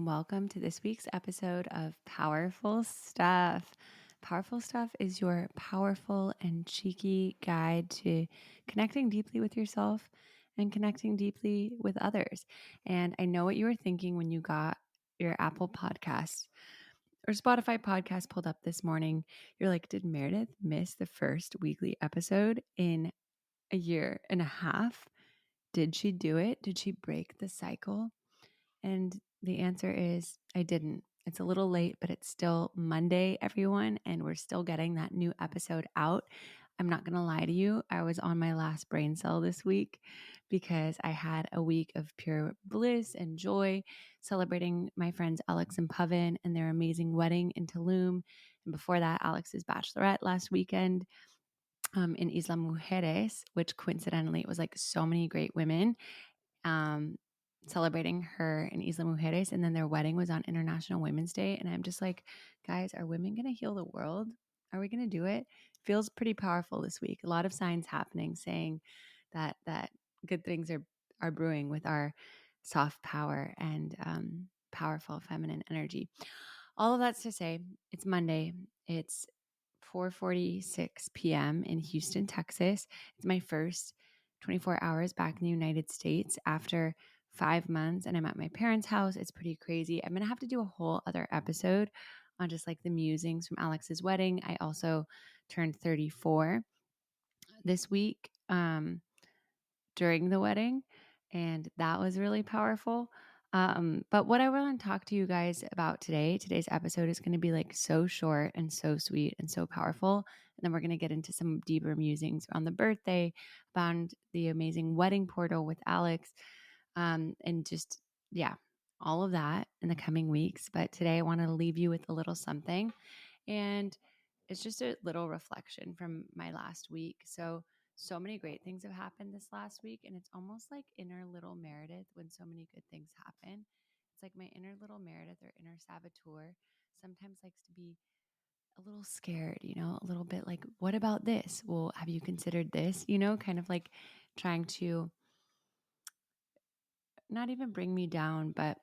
and welcome to this week's episode of Powerful Stuff. Powerful Stuff is your powerful and cheeky guide to connecting deeply with yourself and connecting deeply with others. And I know what you were thinking when you got your Apple Podcast or Spotify podcast pulled up this morning. You're like, did Meredith miss the first weekly episode in a year and a half? Did she do it? Did she break the cycle? And the answer is I didn't. It's a little late, but it's still Monday, everyone, and we're still getting that new episode out. I'm not going to lie to you. I was on my last brain cell this week because I had a week of pure bliss and joy celebrating my friends Alex and Pavin and their amazing wedding in Tulum. And before that, Alex's bachelorette last weekend in Isla Mujeres, which coincidentally, it was like so many great women. Celebrating her in Isla Mujeres, and then their wedding was on International Women's Day. And I'm just like, guys, are women going to heal the world? Are we going to do it? Feels pretty powerful this week. A lot of signs happening saying that good things are brewing with our soft power and powerful feminine energy. All of that's to say, it's Monday. It's 4:46 p.m. in Houston, Texas. It's my first 24 hours back in the United States after 5 months, and I'm at my parents' house. It's pretty crazy. I'm going to have to do a whole other episode on just like the musings from Alex's wedding. I also turned 34 this week during the wedding, and that was really powerful. But what I want to talk to you guys about today's episode is going to be like so short and so sweet and so powerful. And then we're going to get into some deeper musings on the birthday, about the amazing wedding portal with Alex, and just, yeah, all of that in the coming weeks. But today I want to leave you with a little something. And it's just a little reflection from my last week. So many great things have happened this last week, and it's almost like inner little Meredith when so many good things happen. It's like my inner little Meredith or inner saboteur sometimes likes to be a little scared, a little bit like, what about this? Well, have you considered this? Kind of like trying to not even bring me down, but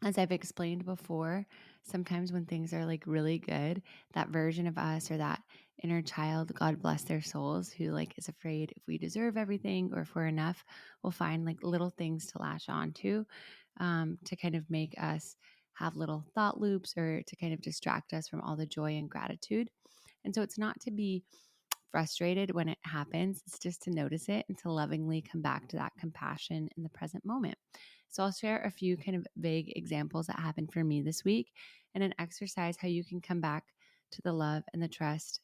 as I've explained before, sometimes when things are like really good, that version of us or that inner child, God bless their souls, who like is afraid if we deserve everything or if we're enough, will find like little things to latch onto to kind of make us have little thought loops or to kind of distract us from all the joy and gratitude. And so it's not to be frustrated when it happens. It's just to notice it and to lovingly come back to that compassion in the present moment. So I'll share a few kind of vague examples that happened for me this week and an exercise how you can come back to the love and the trust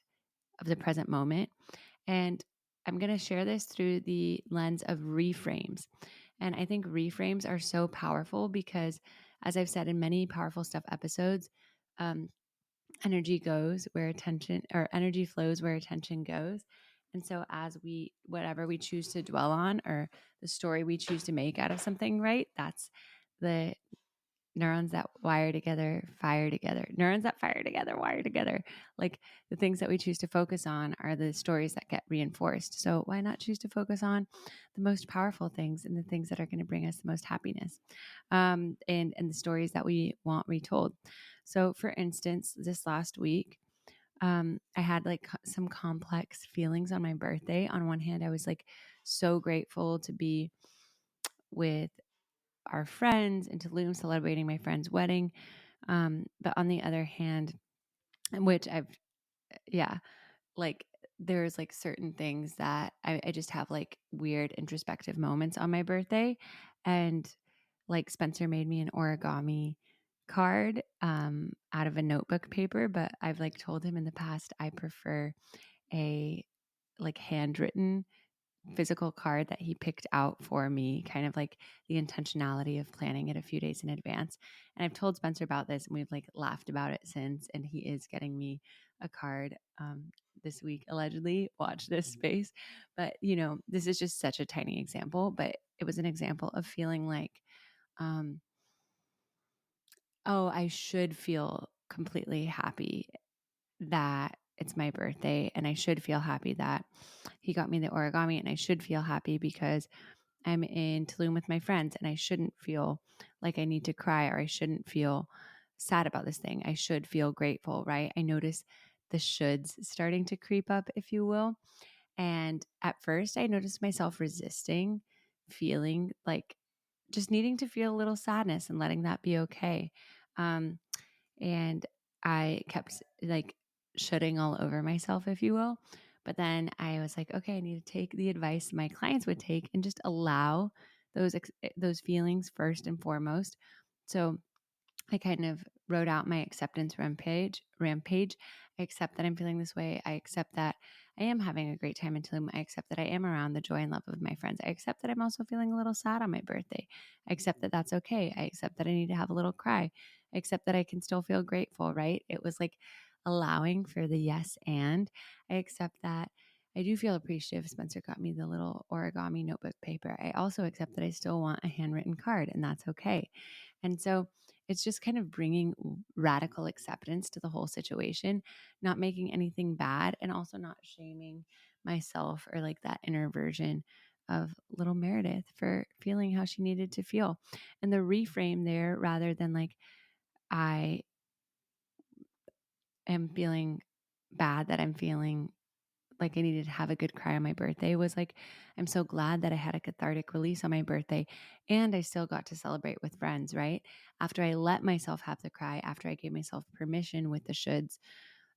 of the present moment. And I'm going to share this through the lens of reframes. And I think reframes are so powerful because, as I've said in many Powerful Stuff episodes, energy goes where attention, or energy flows where attention goes. And so as whatever we choose to dwell on or the story we choose to make out of something, right? That's the neurons that wire together, fire together. Neurons that fire together, wire together. Like the things that we choose to focus on are the stories that get reinforced. So why not choose to focus on the most powerful things and the things that are going to bring us the most happiness, and the stories that we want retold. So for instance, this last week, I had like some complex feelings on my birthday. On one hand, I was like so grateful to be with our friends in Tulum celebrating my friend's wedding. But on the other hand, which like there's like certain things that I just have like weird introspective moments on my birthday. And like Spencer made me an origami card out of a notebook paper, but I've like told him in the past I prefer a like handwritten physical card that he picked out for me, kind of like the intentionality of planning it a few days in advance. And I've told Spencer about this and we've like laughed about it since, and he is getting me a card this week, allegedly. Watch this space. But this is just such a tiny example, but it was an example of feeling like, I should feel completely happy that it's my birthday, and I should feel happy that he got me the origami, and I should feel happy because I'm in Tulum with my friends and I shouldn't feel like I need to cry or I shouldn't feel sad about this thing. I should feel grateful, right? I notice the shoulds starting to creep up, if you will. And at first, I noticed myself resisting feeling like just needing to feel a little sadness and letting that be okay. Um, and I kept like shoulding all over myself, if you will. But then I was like, okay, I need to take the advice my clients would take and just allow those feelings first and foremost. So I kind of wrote out my acceptance rampage. I accept that I'm feeling this way. I accept that I am having a great time in Tulum. I accept that I am around the joy and love of my friends. I accept that I'm also feeling a little sad on my birthday. I accept that that's okay. I accept that I need to have a little cry. I accept that I can still feel grateful, right? It was like allowing for the yes and. I accept that I do feel appreciative. Spencer got me the little origami notebook paper. I also accept that I still want a handwritten card, and that's okay. And so it's just kind of bringing radical acceptance to the whole situation, not making anything bad, and also not shaming myself or like that inner version of little Meredith for feeling how she needed to feel. And the reframe there, rather than like, I am feeling bad that I'm feeling like I needed to have a good cry on my birthday, was like, I'm so glad that I had a cathartic release on my birthday and I still got to celebrate with friends, right? After I let myself have the cry, after I gave myself permission with the shoulds,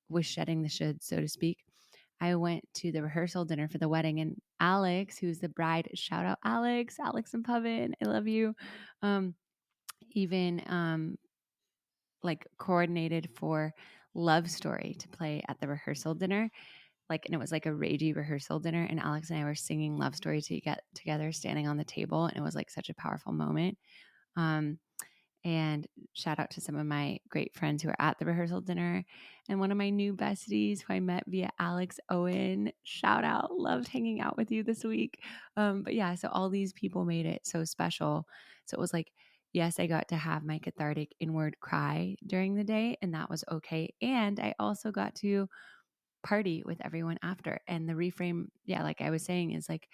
with shedding the shoulds, so to speak, I went to the rehearsal dinner for the wedding, and Alex, who's the bride, shout out Alex and Pavin, I love you. Um, even like coordinated for Love Story to play at the rehearsal dinner, like, and it was like a ragey rehearsal dinner, and Alex and I were singing Love Story to get together, standing on the table, and it was like such a powerful moment. um and shout out to some of my great friends who were at the rehearsal dinner, and one of my new besties who I met via Alex Owen, shout out, loved hanging out with you this week. But yeah, so all these people made it so special. So it was like, yes, I got to have my cathartic inward cry during the day, and that was okay, and I also got to party with everyone after. And the reframe, yeah, like I was saying, is like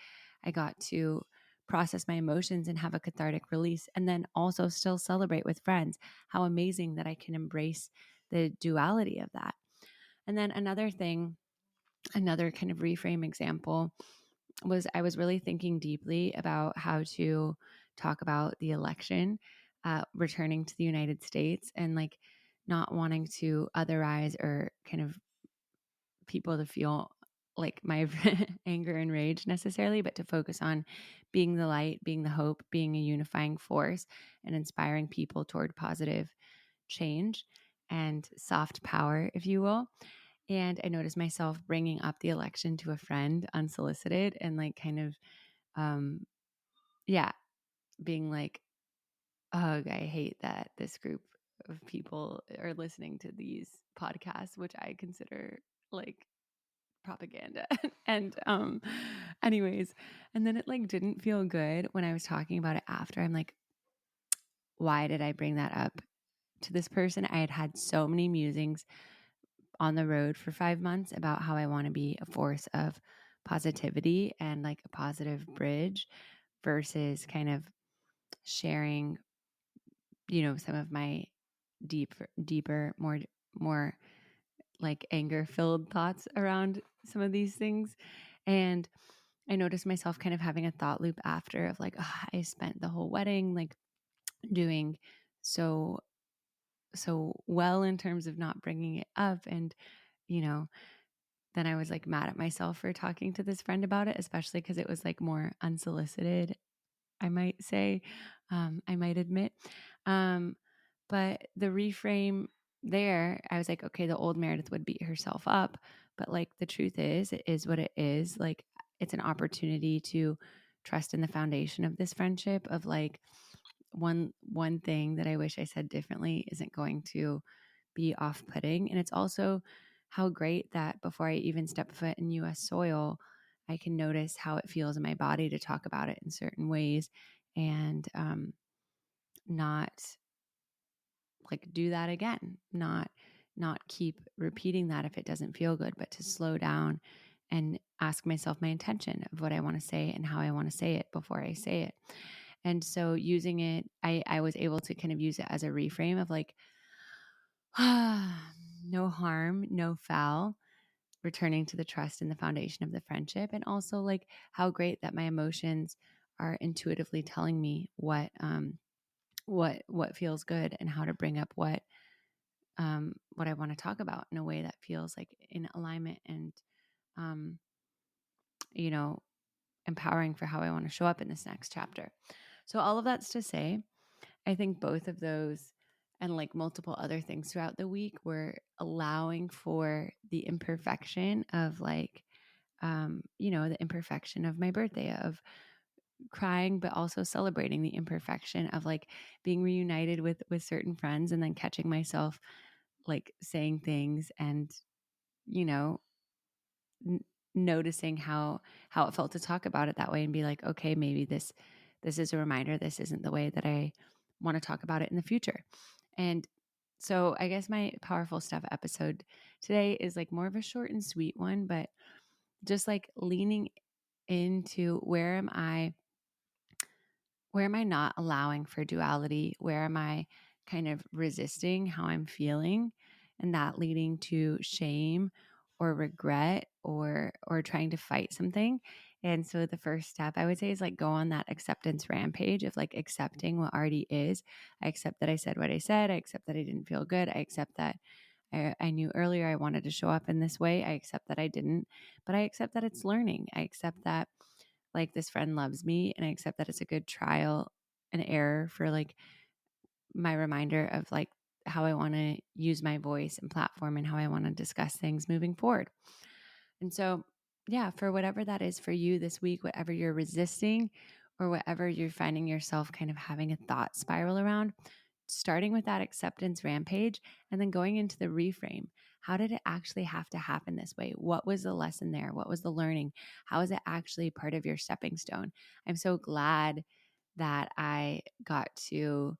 I got to process my emotions and have a cathartic release, and then also still celebrate with friends. How amazing that I can embrace the duality of that. And then another thing, another kind of reframe example, was I was really thinking deeply about how to talk about the election, returning to the United States, and like not wanting to otherize or kind of people to feel like my anger and rage necessarily, but to focus on being the light, being the hope, being a unifying force, and inspiring people toward positive change and soft power, if you will. And I noticed myself bringing up the election to a friend unsolicited, and like kind of, um, yeah, being like, ugh, I hate that this group of people are listening to these podcasts, which I consider like propaganda. And anyways, and then it like didn't feel good when I was talking about it after. I'm like, why did I bring that up to this person? I had had so many musings on the road for 5 months about how I want to be a force of positivity and like a positive bridge, versus kind of sharing, you know, some of my deeper, more like anger filled thoughts around some of these things. And I noticed myself kind of having a thought loop after of like, oh, I spent the whole wedding like doing so well in terms of not bringing it up. And, you know, then I was like mad at myself for talking to this friend about it, especially because it was like more unsolicited, I might say, I might admit. But the reframe there, I was like, okay, the old Meredith would beat herself up. But like the truth is, it is what it is. Like it's an opportunity to trust in the foundation of this friendship, of like one thing that I wish I said differently isn't going to be off-putting. And it's also how great that before I even step foot in US soil, I can notice how it feels in my body to talk about it in certain ways, and not like do that again, not keep repeating that if it doesn't feel good, but to slow down and ask myself my intention of what I want to say and how I want to say it before I say it. And so using it, I was able to kind of use it as a reframe of like, no harm, no foul, returning to the trust and the foundation of the friendship. And also like how great that my emotions are intuitively telling me what feels good and how to bring up what I want to talk about in a way that feels like in alignment and um, you know, empowering for how I want to show up in this next chapter. So all of that's to say, I think both of those and like multiple other things throughout the week were allowing for the imperfection of like, the imperfection of my birthday, of crying, but also celebrating the imperfection of like being reunited with certain friends and then catching myself like saying things and, you know, n- noticing how it felt to talk about it that way and be like, okay, maybe this is a reminder. This isn't the way that I want to talk about it in the future. And so I guess my powerful stuff episode today is like more of a short and sweet one, but just like leaning into where am I not allowing for duality? Where am I kind of resisting how I'm feeling and that leading to shame or regret or trying to fight something? And so the first step I would say is like go on that acceptance rampage of like accepting what already is. I accept that I said what I said. I accept that I didn't feel good. I accept that I knew earlier I wanted to show up in this way. I accept that I didn't, but I accept that it's learning. I accept that like this friend loves me and I accept that it's a good trial and error for like my reminder of like how I want to use my voice and platform and how I want to discuss things moving forward. And so, yeah, for whatever that is for you this week, whatever you're resisting or whatever you're finding yourself kind of having a thought spiral around, starting with that acceptance rampage and then going into the reframe. How did it actually have to happen this way? What was the lesson there? What was the learning? How is it actually part of your stepping stone? I'm so glad that I got to,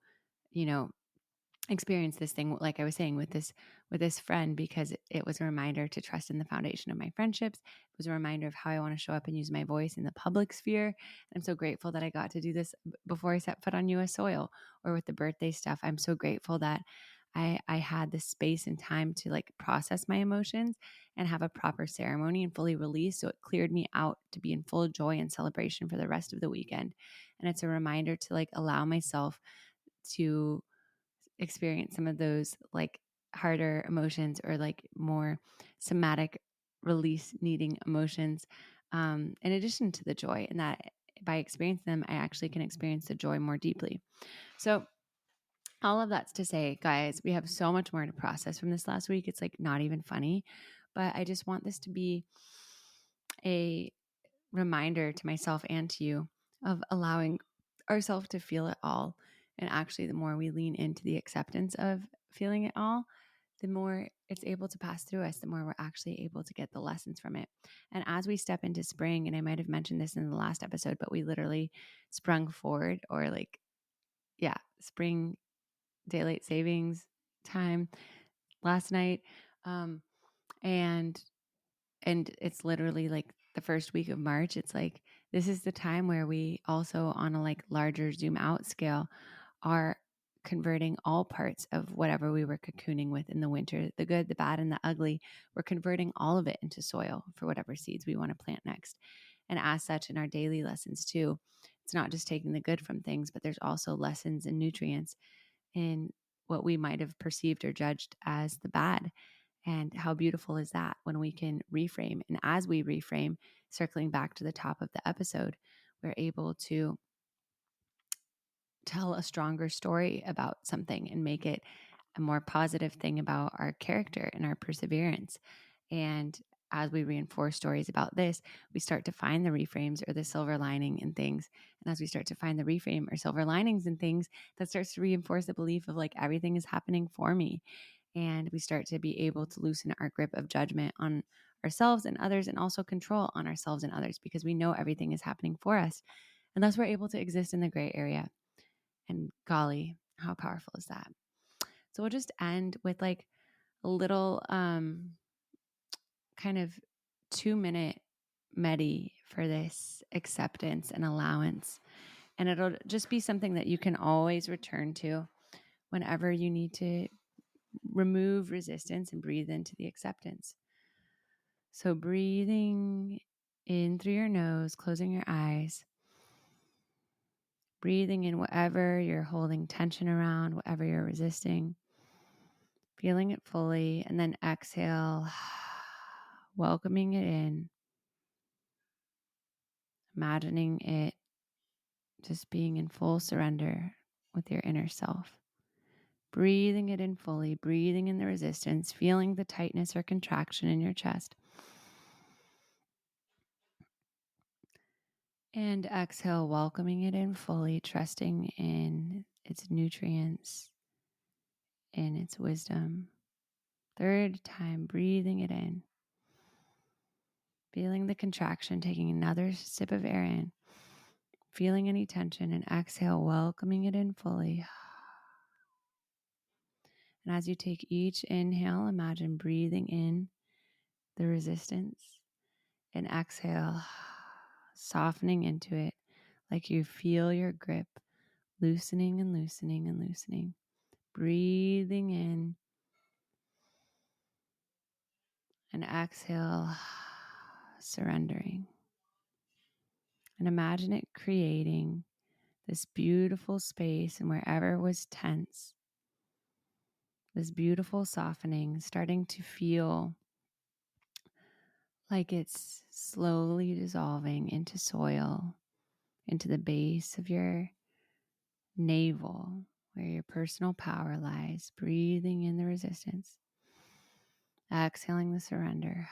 you know, experience this thing like I was saying with this friend because it was a reminder to trust in the foundation of my friendships. It was a reminder of how I want to show up and use my voice in the public sphere. I'm so grateful that I got to do this before I set foot on US soil. Or with the birthday stuff, I'm so grateful that I had the space and time to like process my emotions and have a proper ceremony and fully release. So it cleared me out to be in full joy and celebration for the rest of the weekend. And it's a reminder to like allow myself to experience some of those like harder emotions or like more somatic release needing emotions, in addition to the joy, and that by experiencing them, I actually can experience the joy more deeply. So all of that's to say, guys, we have so much more to process from this last week. It's like not even funny, but I just want this to be a reminder to myself and to you of allowing ourselves to feel it all. And actually, the more we lean into the acceptance of feeling it all, the more it's able to pass through us, the more we're actually able to get the lessons from it. And as we step into spring, and I might have mentioned this in the last episode, but we literally sprung forward or like, yeah, spring daylight savings time last night. Um, and it's literally like the first week of March. It's like this is the time where we also on a like larger zoom out scale are converting all parts of whatever we were cocooning with in the winter, the good, the bad, and the ugly. We're converting all of it into soil for whatever seeds we want to plant next. And as such in our daily lessons too, it's not just taking the good from things, but there's also lessons and nutrients in what we might have perceived or judged as the bad. And how beautiful is that when we can reframe? And as we reframe, circling back to the top of the episode, we're able to tell a stronger story about something and make it a more positive thing about our character and our perseverance. And as we reinforce stories about this, we start to find the reframes or the silver lining in things. And as we start to find the reframe or silver linings in things, that starts to reinforce the belief of like everything is happening for me. And we start to be able to loosen our grip of judgment on ourselves and others, and also control on ourselves and others because we know everything is happening for us. And thus we're able to exist in the gray area. And golly, how powerful is that? So we'll just end with like a little kind of 2-minute medi for this acceptance and allowance. And it'll just be something that you can always return to whenever you need to remove resistance and breathe into the acceptance. So breathing in through your nose, closing your eyes, breathing in whatever you're holding tension around, whatever you're resisting, feeling it fully, and then exhale, welcoming it in, imagining it just being in full surrender with your inner self. Breathing it in fully, breathing in the resistance, feeling the tightness or contraction in your chest. And exhale, welcoming it in fully, trusting in its nutrients, in its wisdom. Third time, breathing it in. Feeling the contraction, taking another sip of air in. Feeling any tension, and exhale, welcoming it in fully. And as you take each inhale, imagine breathing in the resistance, and exhale, softening into it like you feel your grip loosening and loosening and loosening. Breathing in and exhale, surrendering. And imagine it creating this beautiful space, and wherever was tense, this beautiful softening, starting to feel like it's slowly dissolving into soil, into the base of your navel, where your personal power lies. Breathing in the resistance, exhaling the surrender.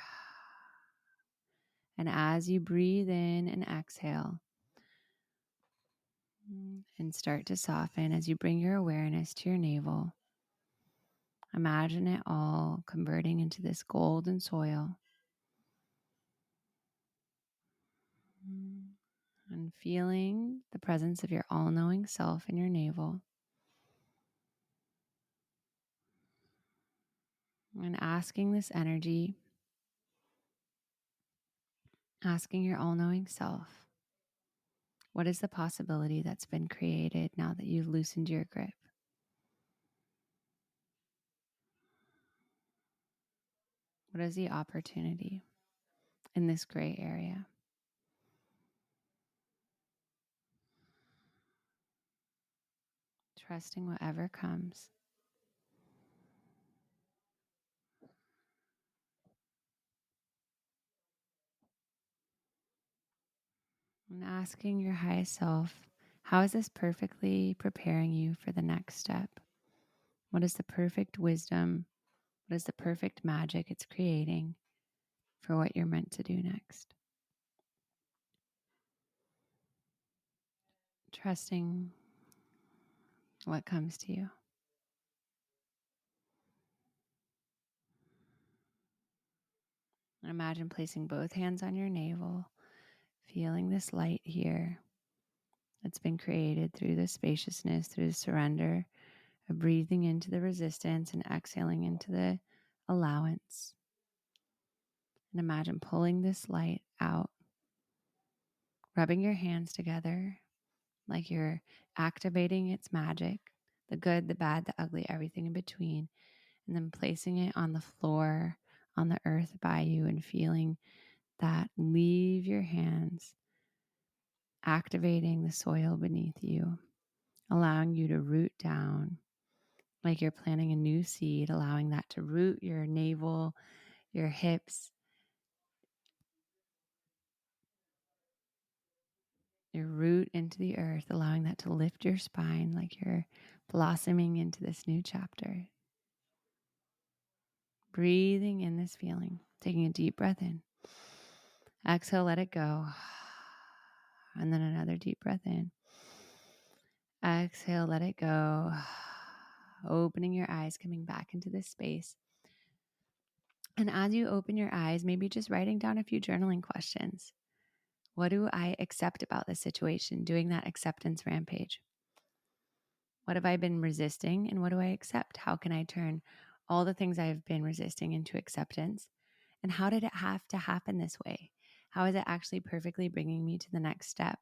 And as you breathe in and exhale and start to soften, as you bring your awareness to your navel, imagine it all converting into this golden soil. And feeling the presence of your all-knowing self in your navel. And asking this energy, asking your all-knowing self, what is the possibility that's been created now that you've loosened your grip? What is the opportunity in this gray area? Trusting whatever comes. And asking your highest self, how is this perfectly preparing you for the next step? What is the perfect wisdom? What is the perfect magic it's creating for what you're meant to do next? Trusting what comes to you. And imagine placing both hands on your navel, feeling this light here that's been created through the spaciousness, through the surrender of breathing into the resistance and exhaling into the allowance. And imagine pulling this light out, rubbing your hands together like you're activating its magic, the good, the bad, the ugly, everything in between, and then placing it on the floor, on the earth by you, and feeling that leave your hands, activating the soil beneath you, allowing you to root down like you're planting a new seed, allowing that to root your navel, your hips, your root into the earth, allowing that to lift your spine like you're blossoming into this new chapter. Breathing in this feeling, taking a deep breath in. Exhale, let it go. And then another deep breath in. Exhale, let it go. Opening your eyes, coming back into this space. And as you open your eyes, maybe just writing down a few journaling questions. What do I accept about this situation? Doing that acceptance rampage. What have I been resisting and what do I accept? How can I turn all the things I've been resisting into acceptance? And how did it have to happen this way? How is it actually perfectly bringing me to the next step?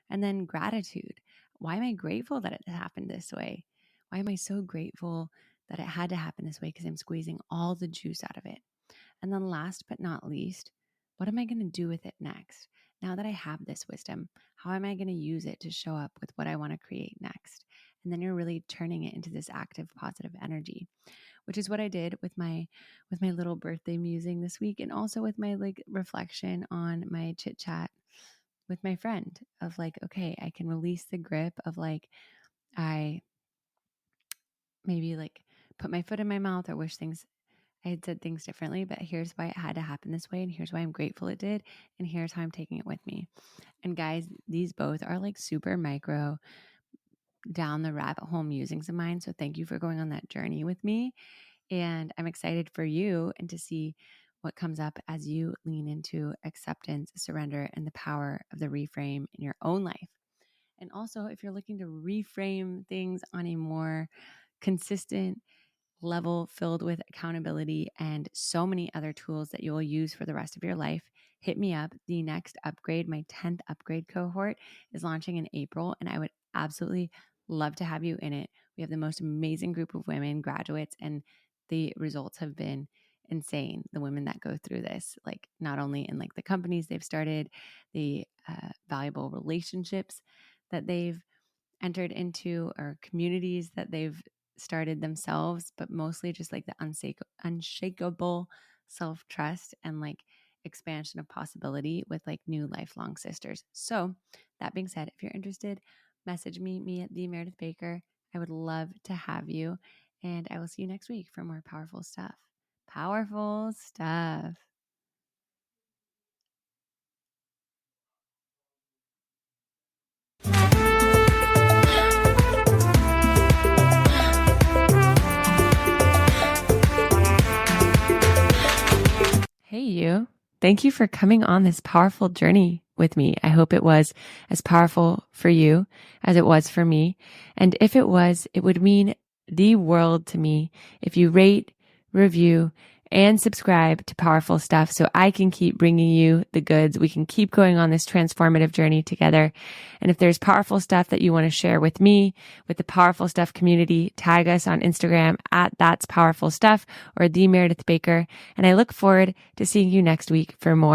And then gratitude. Why am I grateful that it happened this way? Why am I so grateful that it had to happen this way? Because I'm squeezing all the juice out of it. And then last but not least, what am I going to do with it next? Now that I have this wisdom, how am I going to use it to show up with what I want to create next? And then you're really turning it into this active, positive energy, which is what I did with my little birthday musing this week, and also with my like reflection on my chit chat with my friend of like, okay, I can release the grip of like, I maybe like put my foot in my mouth or wish I had said things differently, but here's why it had to happen this way. And here's why I'm grateful it did. And here's how I'm taking it with me. And guys, these both are like super micro down the rabbit hole musings of mine. So thank you for going on that journey with me. And I'm excited for you and to see what comes up as you lean into acceptance, surrender, and the power of the reframe in your own life. And also, if you're looking to reframe things on a more consistent level, filled with accountability and so many other tools that you will use for the rest of your life, hit me up. The next upgrade, my 10th upgrade cohort, is launching in April, and I would absolutely love to have you in it. We have the most amazing group of women graduates, and the results have been insane. The women that go through this, like not only in like the companies they've started, the valuable relationships that they've entered into, or communities that they've started themselves, but mostly just like the unshakable self-trust and like expansion of possibility with like new lifelong sisters. So that being said, if you're interested, message me at the Meredith Baker. I would love to have you, and I will see you next week for more powerful stuff. Powerful stuff. Hey, you. Thank you for coming on this powerful journey with me. I hope it was as powerful for you as it was for me. And if it was, it would mean the world to me if you rate, review, and subscribe to Powerful Stuff so I can keep bringing you the goods. We can keep going on this transformative journey together. And if there's powerful stuff that you want to share with me, with the Powerful Stuff community, tag us on Instagram at That's Powerful Stuff or The Meredith Baker. And I look forward to seeing you next week for more